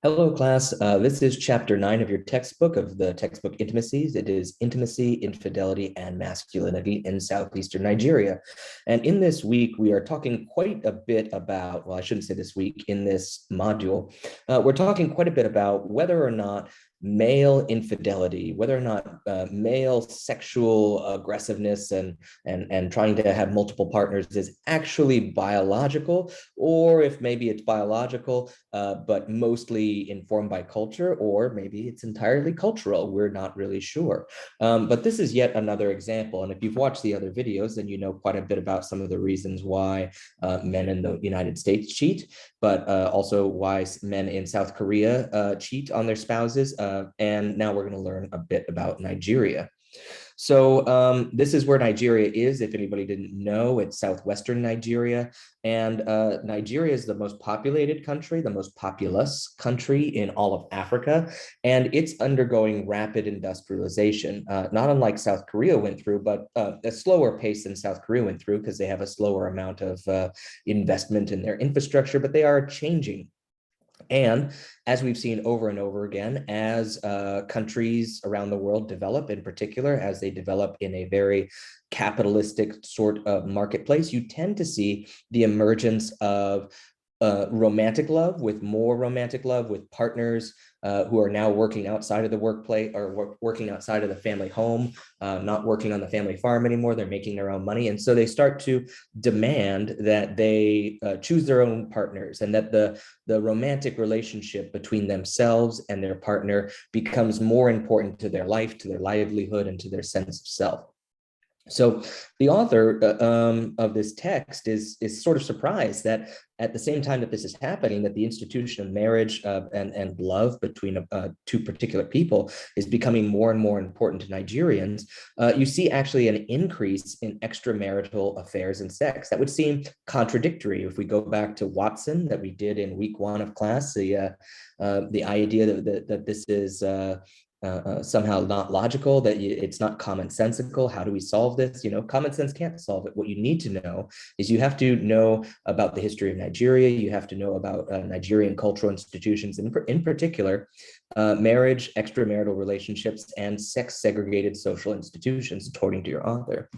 Hello, class. This is chapter 9 of your textbook of the textbook Intimacies. It is Intimacy, Infidelity, and Masculinity in Southeastern Nigeria. And in this week, we are talking quite a bit about, well, I shouldn't say this week, in this module, we're talking quite a bit about whether or not male infidelity, whether or not male sexual aggressiveness and trying to have multiple partners is actually biological, or if maybe it's biological, but mostly informed by culture, or maybe it's entirely cultural. We're not really sure. But this is yet another example. And if you've watched the other videos, then you know quite a bit about some of the reasons why men in the United States cheat, but also why men in South Korea cheat on their spouses. And now we're going to learn a bit about Nigeria. So this is where Nigeria is. If anybody didn't know, it's southwestern Nigeria. And Nigeria is the most populated country, the most populous country in all of Africa. And it's undergoing rapid industrialization, not unlike South Korea went through, but a slower pace than South Korea went through because they have a slower amount of investment in their infrastructure, but they are changing. And as we've seen over and over again, as countries around the world develop, in particular, as they develop in a very capitalistic sort of marketplace, you tend to see the emergence of romantic love, with more romantic love, with partners who are now working outside of the workplace or working outside of the family home, not working on the family farm anymore. They're making their own money. And so they start to demand that they choose their own partners, and that the romantic relationship between themselves and their partner becomes more important to their life, to their livelihood, and to their sense of self. So the author of this text is sort of surprised that at the same time that this is happening, that the institution of marriage and love between two particular people is becoming more and more important to Nigerians. You see actually an increase in extramarital affairs and sex. That would seem contradictory if we go back to Watson that we did in week 1 of class, the idea that this is somehow not logical, that it's not commonsensical. How do we solve this? You know, common sense can't solve it. What you need to know is you have to know about the history of Nigeria. You have to know about Nigerian cultural institutions, in particular, marriage, extramarital relationships, and sex-segregated social institutions, according to your author.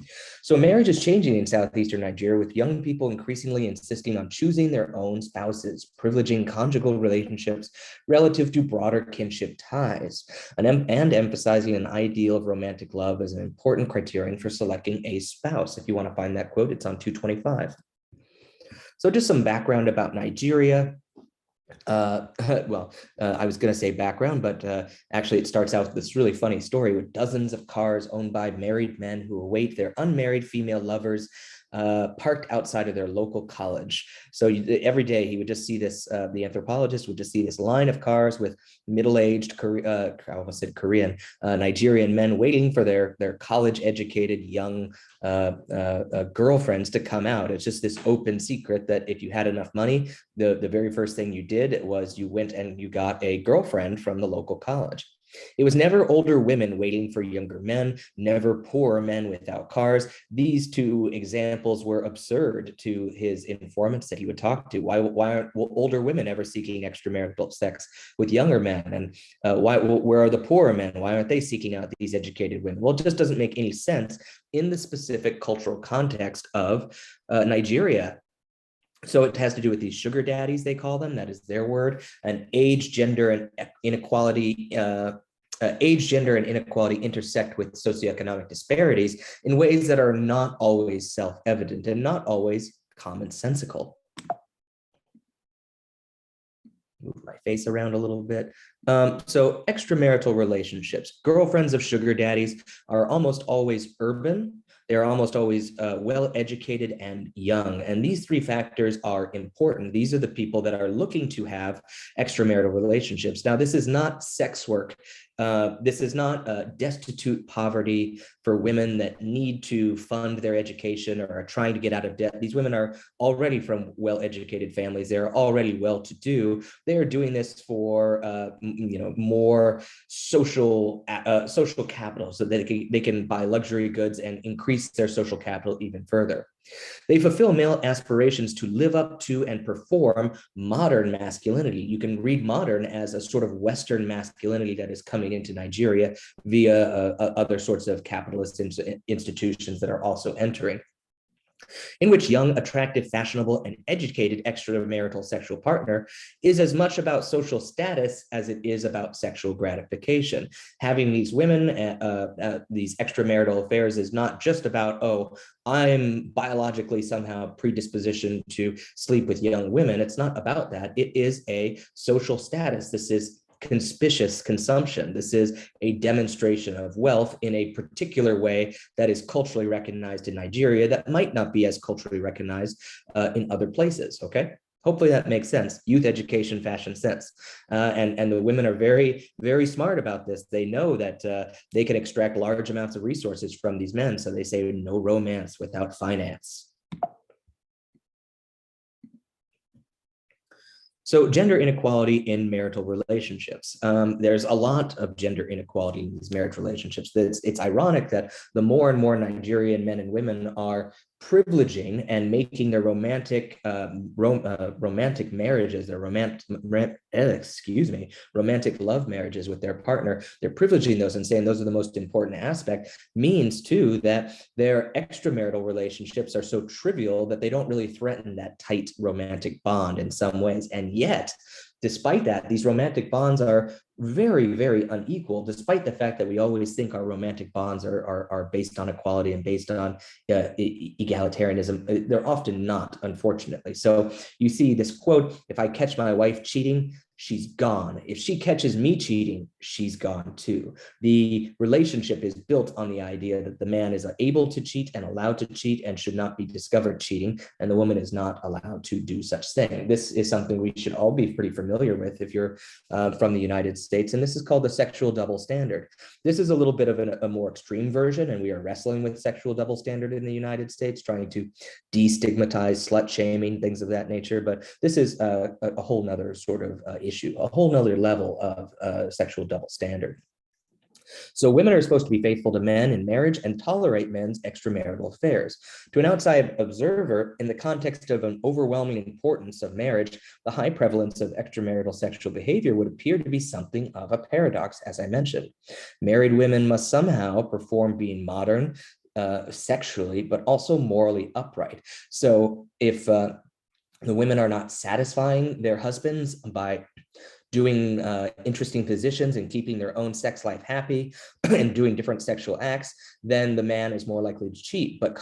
So marriage is changing in southeastern Nigeria, with young people increasingly insisting on choosing their own spouses, privileging conjugal relationships relative to broader kinship ties, and emphasizing an ideal of romantic love as an important criterion for selecting a spouse. If you want to find that quote, it's on 225. So just some background about Nigeria. I was going to say background, but actually it starts out with this really funny story with dozens of cars owned by married men who await their unmarried female lovers parked outside of their local college. So every day he would just see this, the anthropologist would just see this line of cars with middle-aged, I almost said Korean, Nigerian men waiting for their college-educated young girlfriends to come out. It's just this open secret that if you had enough money, the very first thing you did was you went and you got a girlfriend from the local college. It was never older women waiting for younger men, never poor men without cars. These two examples were absurd to his informants that he would talk to. Why aren't older women ever seeking extramarital sex with younger men? And where are the poorer men? Why aren't they seeking out these educated women? Well, it just doesn't make any sense in the specific cultural context of Nigeria. So it has to do with these sugar daddies, they call them. That is their word. And age, gender, and inequality. Age, gender, and inequality intersect with socioeconomic disparities in ways that are not always self-evident and not always commonsensical. Move my face around a little bit. So extramarital relationships. Girlfriends of sugar daddies are almost always urban. They're almost always well-educated and young. And these three factors are important. These are the people that are looking to have extramarital relationships. Now, this is not sex work. This is not destitute poverty for women that need to fund their education or are trying to get out of debt. These women are already from well-educated families. They're already well-to-do. They are doing this for more social capital, so that they can buy luxury goods and increase their social capital even further. They fulfill male aspirations to live up to and perform modern masculinity. You can read modern as a sort of Western masculinity that is coming into Nigeria via other sorts of capitalist institutions that are also entering, in which young, attractive, fashionable, and educated extramarital sexual partner is as much about social status as it is about sexual gratification. Having these women, these extramarital affairs is not just about, oh, I'm biologically somehow predispositioned to sleep with young women. It's not about that. It is a social status. This is conspicuous consumption. This is a demonstration of wealth in a particular way that is culturally recognized in Nigeria that might not be as culturally recognized in other places, okay? Hopefully that makes sense. Youth education, fashion sense. And the women are very, very smart about this. They know that they can extract large amounts of resources from these men. So they say no romance without finance. So gender inequality in marital relationships. There's a lot of gender inequality in these marriage relationships. It's ironic that the more and more Nigerian men and women are privileging and making their romantic marriages, their romantic love marriages with their partner, they're privileging those and saying those are the most important aspect, means too that their extramarital relationships are so trivial that they don't really threaten that tight romantic bond in some ways. And yet, despite that, these romantic bonds are very, very unequal, despite the fact that we always think our romantic bonds are based on equality and based on egalitarianism. They're often not, unfortunately. So you see this quote, if I catch my wife cheating, she's gone. If she catches me cheating, she's gone too. The relationship is built on the idea that the man is able to cheat and allowed to cheat and should not be discovered cheating, and the woman is not allowed to do such thing. This is something we should all be pretty familiar with if you're from the United States, and this is called the sexual double standard. This is a little bit of a more extreme version, and we are wrestling with sexual double standard in the United States, trying to destigmatize slut shaming, things of that nature, but this is a whole nother sort of issue, a whole nother level of sexual double standard. So women are supposed to be faithful to men in marriage and tolerate men's extramarital affairs. To an outside observer, in the context of an overwhelming importance of marriage, the high prevalence of extramarital sexual behavior would appear to be something of a paradox, as I mentioned. Married women must somehow perform being modern, sexually, but also morally upright. So if the women are not satisfying their husbands by doing interesting positions and keeping their own sex life happy and doing different sexual acts, then the man is more likely to cheat. But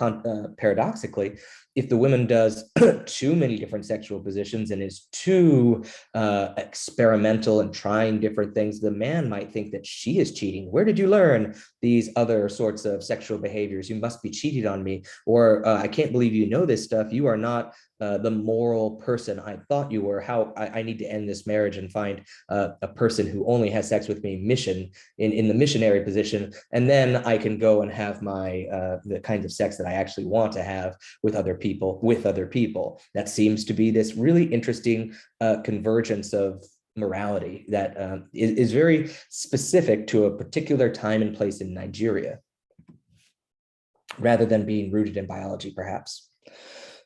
paradoxically, if the woman does too many different sexual positions and is too experimental and trying different things, the man might think that she is cheating. Where did you learn these other sorts of sexual behaviors? You must be cheating on me. Or I can't believe you know this stuff. You are not the moral person I thought you were. How I need to end this marriage and find a person who only has sex with me in the missionary position, and then I can go and have my the kinds of sex that I actually want to have with other people. That seems to be this really interesting convergence of morality that is very specific to a particular time and place in Nigeria, rather than being rooted in biology, perhaps.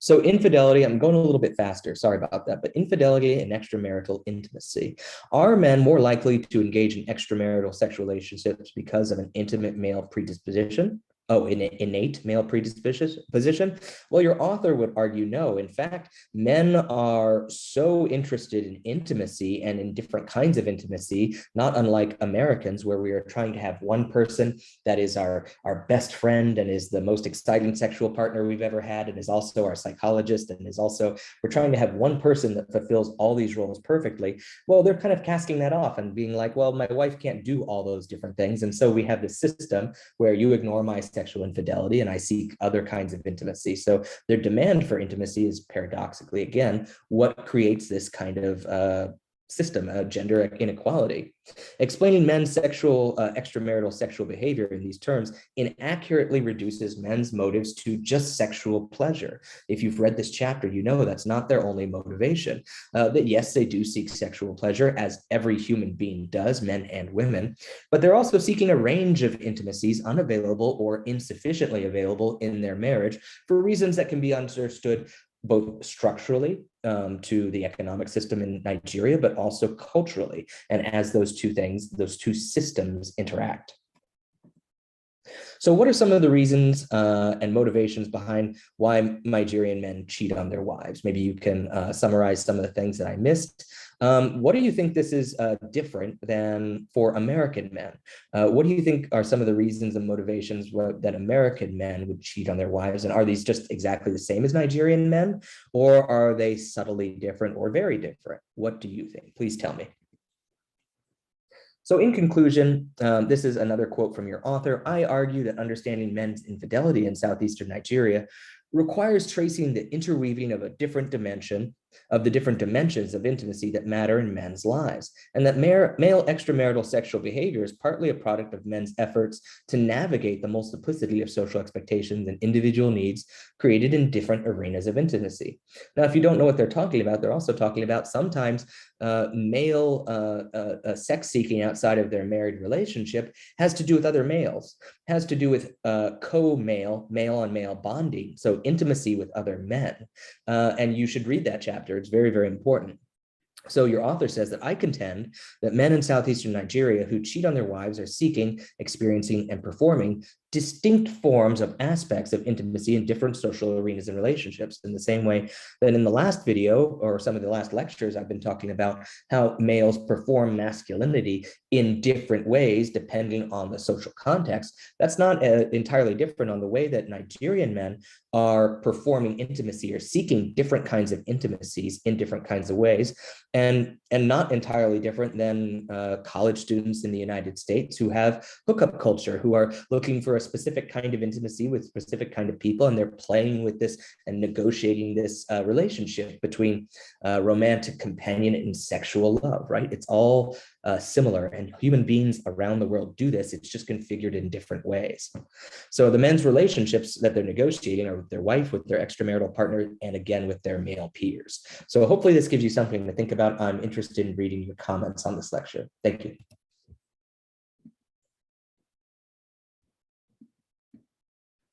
So infidelity, I'm going a little bit faster, sorry about that, but infidelity and extramarital intimacy. Are men more likely to engage in extramarital sexual relationships because of an intimate male predisposition? Oh, innate male predisposition? Well, your author would argue no. In fact, men are so interested in intimacy and in different kinds of intimacy, not unlike Americans, where we are trying to have one person that is our best friend and is the most exciting sexual partner we've ever had, and is also our psychologist, and is also, we're trying to have one person that fulfills all these roles perfectly. Well, they're kind of casting that off and being like, well, my wife can't do all those different things. And so we have this system where you ignore my sexual infidelity and I seek other kinds of intimacy. So their demand for intimacy is paradoxically, again, what creates this kind of system, gender inequality. Explaining men's extramarital sexual behavior in these terms inaccurately reduces men's motives to just sexual pleasure. If you've read this chapter, you know that's not their only motivation. That yes, they do seek sexual pleasure, as every human being does, men and women, but they're also seeking a range of intimacies unavailable or insufficiently available in their marriage for reasons that can be understood both structurally to the economic system in Nigeria, but also culturally, and as those two systems interact. So what are some of the reasons and motivations behind why Nigerian men cheat on their wives? Maybe you can summarize some of the things that I missed. What do you think this is different than for American men? What do you think are some of the reasons and motivations that American men would cheat on their wives? And are these just exactly the same as Nigerian men, or are they subtly different or very different? What do you think? Please tell me. So in conclusion, this is another quote from your author. I argue that understanding men's infidelity in southeastern Nigeria requires tracing the interweaving of a different dimension of the different dimensions of intimacy that matter in men's lives, and that male extramarital sexual behavior is partly a product of men's efforts to navigate the multiplicity of social expectations and individual needs created in different arenas of intimacy. Now, if you don't know what they're talking about, they're also talking about sometimes male sex seeking outside of their married relationship has to do with other males, has to do with male on male bonding, so intimacy with other men. And you should read that chapter. It's very, very important. So your author says that I contend that men in southeastern Nigeria who cheat on their wives are seeking, experiencing, and performing distinct forms of aspects of intimacy in different social arenas and relationships, in the same way that in the last video or some of the last lectures, I've been talking about how males perform masculinity in different ways depending on the social context. That's not entirely different on the way that Nigerian men are performing intimacy or seeking different kinds of intimacies in different kinds of ways, and not entirely different than college students in the United States who have hookup culture, who are looking for a specific kind of intimacy with specific kind of people, and they're playing with this and negotiating this relationship between romantic companion and sexual love, right? It's all similar, and human beings around the world do this. It's just configured in different ways. So the men's relationships that they're negotiating are with their wife, with their extramarital partner, and again with their male peers. So hopefully this gives you something to think about. I'm interested in reading your comments on this lecture. Thank you.